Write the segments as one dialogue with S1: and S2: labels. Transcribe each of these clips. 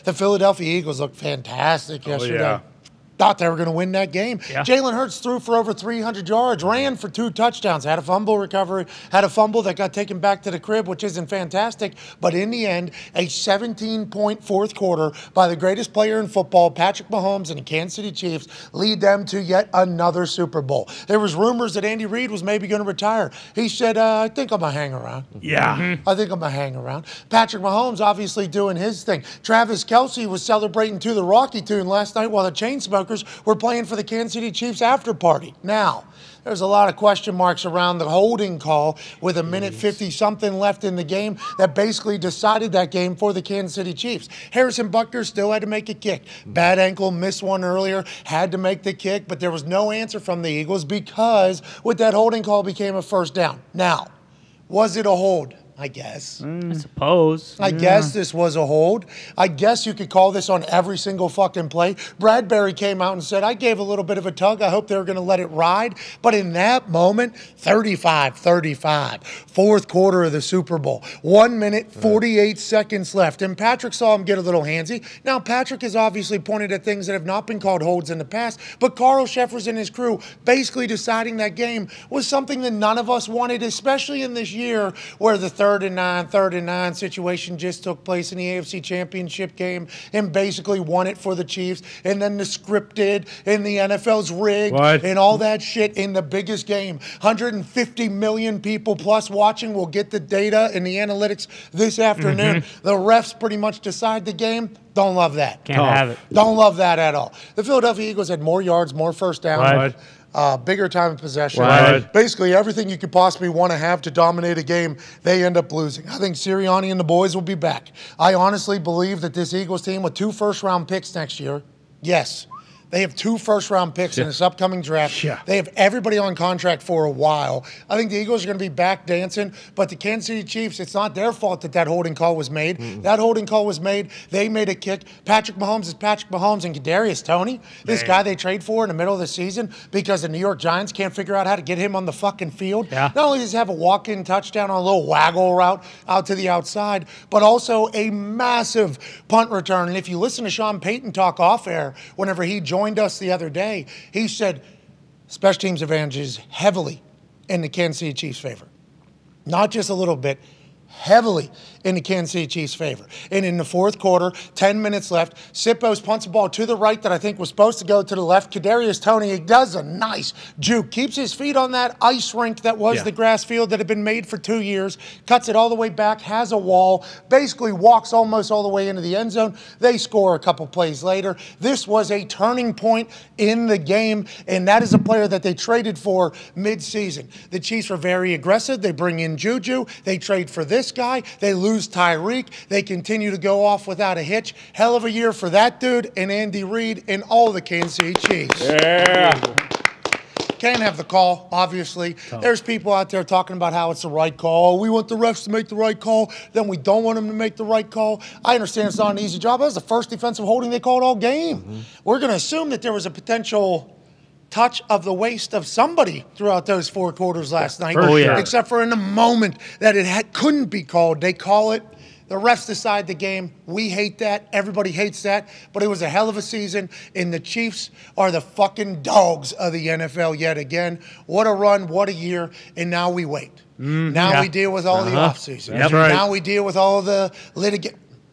S1: The Philadelphia Eagles looked fantastic yesterday.
S2: Yeah.
S1: Thought they were going to win that game.
S3: Yeah.
S1: Jalen Hurts threw for over 300 yards, ran for 2 touchdowns, had a fumble recovery, had a fumble that got taken back to the crib, which isn't fantastic. But in the end, a 17-point fourth quarter by the greatest player in football, Patrick Mahomes and the Kansas City Chiefs, lead them to yet another Super Bowl. There was rumors that Andy Reid was maybe going to retire. He said, I think I'm going to hang around.
S2: Yeah.
S1: I think I'm going to hang around. Patrick Mahomes obviously doing his thing. Travis Kelce was celebrating to the Rocky tune last night while the Chainsmokers were playing for the Kansas City Chiefs after party. Now, there's a lot of question marks around the holding call with a minute 50-something left in the game that basically decided that game for the Kansas City Chiefs. Harrison Butker still had to make a kick. Bad ankle, missed one earlier, had to make the kick, but there was no answer from the Eagles because with that holding call became a first down. Now, was it a hold? I guess.
S3: I suppose.
S1: I guess this was a hold. I guess you could call this on every single fucking play. Bradbury came out and said, I gave a little bit of a tug. I hope they were going to let it ride. But in that moment, 35-35, fourth quarter of the Super Bowl, 1 minute, 48 seconds left. And Patrick saw him get a little handsy. Now, Patrick has obviously pointed at things that have not been called holds in the past, but Carl Sheffers and his crew basically deciding that game was something that none of us wanted, especially in this year where the third and nine situation just took place in the AFC Championship game and basically won it for the Chiefs. And then the scripted and the NFL's rigged and all that shit in the biggest game. 150 million people plus watching will get the data and the analytics this afternoon. The refs pretty much decide the game. Don't love that.
S3: Can't have it.
S1: Don't love that at all. The Philadelphia Eagles had more yards, more first downs. Bigger time of possession. Basically, everything you could possibly want to have to dominate a game, they end up losing. I think Sirianni and the boys will be back. I honestly believe that this Eagles team with 2 first-round picks next year, yes, they have 2 first-round picks in this upcoming draft. They have everybody on contract for a while. I think the Eagles are going to be back dancing, but the Kansas City Chiefs, it's not their fault that holding call was made. That holding call was made. They made a kick. Patrick Mahomes is Patrick Mahomes, and Kadarius Toney, this guy they trade for in the middle of the season because the New York Giants can't figure out how to get him on the fucking field. Not only does he have a walk-in touchdown on a little waggle route out to the outside, but also a massive punt return. And if you listen to Sean Payton talk off air whenever he joined us the other day, he said special teams advantages heavily in the Kansas City Chiefs' favor. Not just a little bit, heavily in the Kansas City Chiefs' favor. And in the fourth quarter, 10 minutes left, Sipos punts a ball to the right that I think was supposed to go to the left. Kadarius Toney does a nice juke, keeps his feet on that ice rink that was the grass field that had been made for 2 years, cuts it all the way back, has a wall, basically walks almost all the way into the end zone. They score a couple plays later. This was a turning point in the game, and that is a player that they traded for midseason. The Chiefs are very aggressive. They bring in Juju. They trade for this guy. They lose Tyreek. They continue to go off without a hitch. Hell of a year for that dude and Andy Reid and all the Kansas City Chiefs. Can't have the call, obviously. There's people out there talking about how it's the right call. We want the refs to make the right call. Then we don't want them to make the right call. I understand it's not an easy job. That was the first defensive holding they called all game. We're going to assume that there was a potential touch of the waist of somebody throughout those 4 quarters last night. Except for in the moment that it couldn't be called. They call it. The refs decide the game. We hate that. Everybody hates that. But it was a hell of a season, and the Chiefs are the fucking dogs of the NFL yet again. What a run, what a year, and now we wait. Now we deal with all the offseason. Now we deal with all the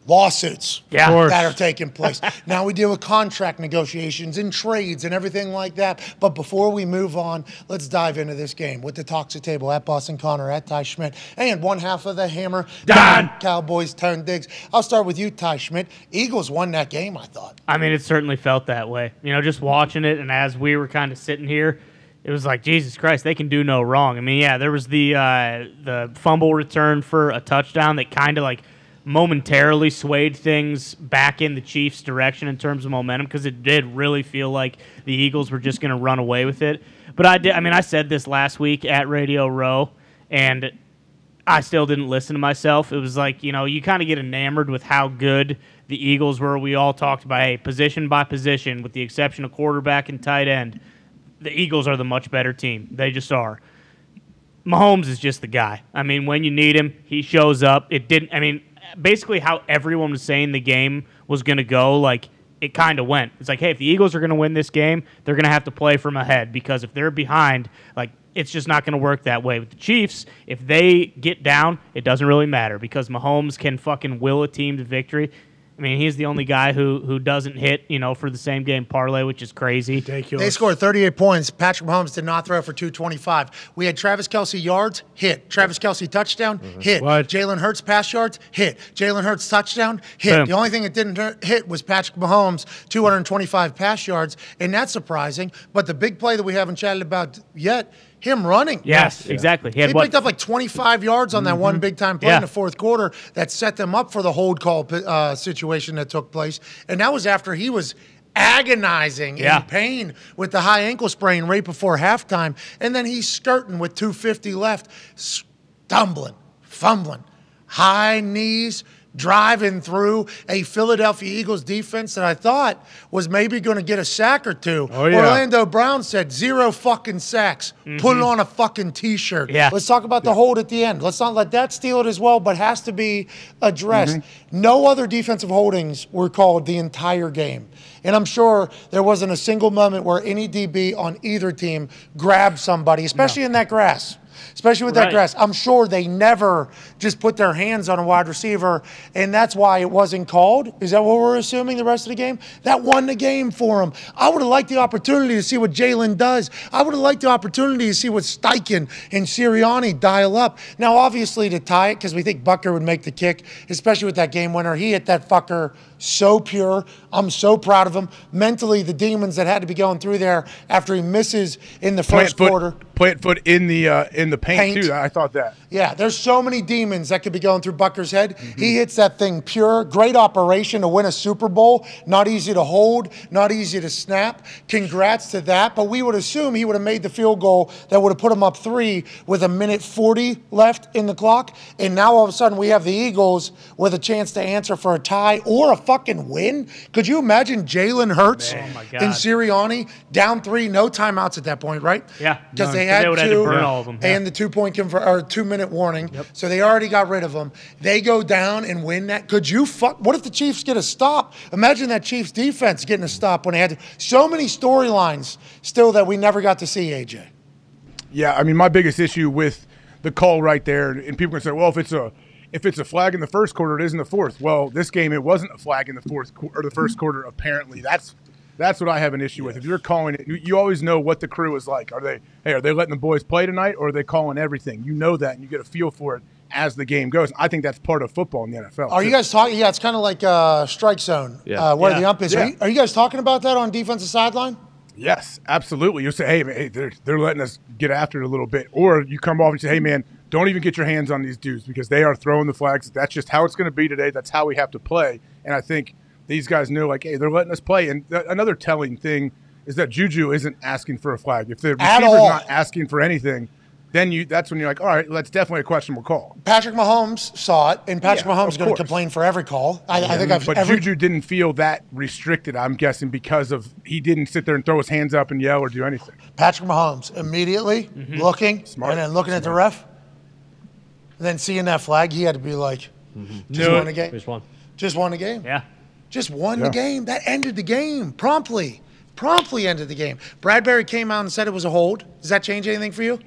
S1: lawsuits that are taking place. Now we deal with contract negotiations and trades and everything like that. But before we move on, let's dive into this game with the Toxic Table at Boston Connor, at Ty Schmidt, and one half of the Hammer,
S3: Dahn.
S1: Cowboys, Tone Diggs. I'll start with you, Ty Schmidt. Eagles won that game, I thought.
S3: I mean, it certainly felt that way. You know, just watching it, and as we were kind of sitting here, it was like, Jesus Christ, they can do no wrong. I mean, there was the fumble return for a touchdown that kind of like momentarily swayed things back in the Chiefs' direction in terms of momentum, because it did really feel like the Eagles were just going to run away with it. But I said this last week at Radio Row, and I still didn't listen to myself. It was like, you know, you kind of get enamored with how good the Eagles were. We all talked about, hey, position by position, with the exception of quarterback and tight end, the Eagles are the much better team. They just are. Mahomes is just the guy. I mean, when you need him, he shows up. Basically how everyone was saying the game was going to go, like, it kind of went. It's like, hey, if the Eagles are going to win this game, they're going to have to play from ahead, because if they're behind, like, it's just not going to work that way. With the Chiefs, if they get down, it doesn't really matter, because Mahomes can fucking will a team to victory. I mean, he's the only guy who doesn't hit, for the same game parlay, which is crazy.
S1: Ridiculous. They scored 38 points. Patrick Mahomes did not throw for 225. We had Travis Kelce yards, hit. Travis Kelce touchdown, hit. What? Jalen Hurts pass yards, hit. Jalen Hurts touchdown, hit. Boom. The only thing that didn't hit was Patrick Mahomes, 225 pass yards, and that's surprising. But the big play that we haven't chatted about yet, him running.
S3: Yes, exactly.
S1: He picked up like 25 yards on that one big-time play in the fourth quarter that set them up for the hold call situation that took place. And that was after he was agonizing in pain with the high ankle sprain right before halftime. And then he's skirting with 2:50 left, stumbling, fumbling, high knees, driving through a Philadelphia Eagles defense that I thought was maybe going to get a sack or two. Oh, yeah. Orlando Brown said 0 fucking sacks. Put it on a fucking T-shirt. Yeah. Let's talk about the hold at the end. Let's not let that steal it as well, but has to be addressed. No other defensive holdings were called the entire game. And I'm sure there wasn't a single moment where any DB on either team grabbed somebody, especially in that grass. Especially with that grass. I'm sure they never just put their hands on a wide receiver, and that's why it wasn't called. Is that what we're assuming the rest of the game? That won the game for him. I would have liked the opportunity to see what Jalen does. I would have liked the opportunity to see what Steichen and Sirianni dial up. Now, obviously, to tie it, because we think Butker would make the kick, especially with that game winner. He hit that fucker so pure. I'm so proud of him. Mentally, the demons that had to be going through there after he misses in the first quarter.
S2: Plant foot in the paint too. I thought that.
S1: Yeah, there's so many demons that could be going through Butker's head. He hits that thing pure. Great operation to win a Super Bowl. Not easy to hold, not easy to snap. Congrats to that. But we would assume he would have made the field goal that would have put him up 3 with 1:40 left in the clock. And now all of a sudden we have the Eagles with a chance to answer for a tie or a fucking win. Could you imagine Jalen Hurts and Sirianni down 3, no timeouts at that point, right?
S3: Yeah.
S1: Because they had to
S3: burn all of them.
S1: And the 2-minute warning. Yep. So they already got rid of them. They go down and win that. What if the Chiefs get a stop? Imagine that Chiefs defense getting a stop when they had so many storylines still that we never got to see, AJ.
S2: Yeah, I mean, my biggest issue with the call right there, and people can say, well, if it's a flag in the first quarter, it is in the fourth. Well, this game, it wasn't a flag in the first quarter. Apparently, that's what I have an issue with. If you're calling it, you always know what the crew is like. Are they letting the boys play tonight, or are they calling everything? You know that, and you get a feel for it as the game goes. I think that's part of football in the NFL.
S1: Are you guys talking? Yeah, it's kind of like strike zone, where the ump is. Yeah. Are you guys talking about that on defensive sideline?
S2: Yes, absolutely. You say, hey, they're letting us get after it a little bit. Or you come off and say, hey, man, don't even get your hands on these dudes because they are throwing the flags. That's just how it's going to be today. That's how we have to play. And I think these guys know, like, hey, they're letting us play. And another telling thing is that Juju isn't asking for a flag. If the receiver's not asking for anything, then that's when you're like, all right, that's definitely a questionable call.
S1: Patrick Mahomes saw it, and Patrick Mahomes is going to complain for every call.
S2: But Juju didn't feel that restricted, I'm guessing, because of he didn't sit there and throw his hands up and yell or do anything.
S1: Patrick Mahomes immediately looking, and then looking at the ref, and then seeing that flag, he had to be like, just won the game. Just won the game.
S3: Yeah.
S1: Just won the game. That ended the game promptly. Promptly ended the game. Bradbury came out and said it was a hold. Does that change anything for you?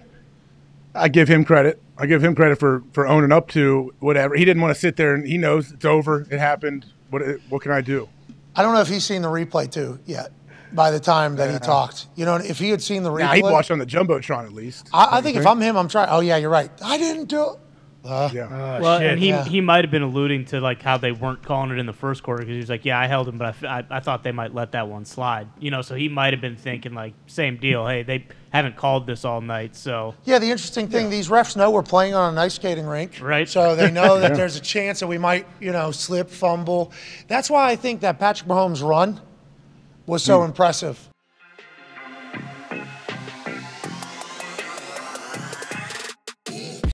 S2: I give him credit. I give him credit for owning up to whatever. He didn't want to sit there, and he knows it's over. It happened. What can I do?
S1: I don't know if he's seen the replay, too, yet, by the time that he talked. You know, if he had seen the replay.
S2: He'd watch on the Jumbotron at least.
S1: I think if I'm him, I'm trying. Oh, yeah, you're right. I didn't do it.
S3: Well, and he might have been alluding to like how they weren't calling it in the first quarter because he was like, yeah, I held him, but I thought they might let that one slide. You know, so he might have been thinking like, same deal. Hey, they haven't called this all night, so.
S1: Yeah, the interesting thing, these refs know we're playing on an ice skating rink.
S3: Right.
S1: So they know that there's a chance that we might, slip, fumble. That's why I think that Patrick Mahomes' run was so impressive.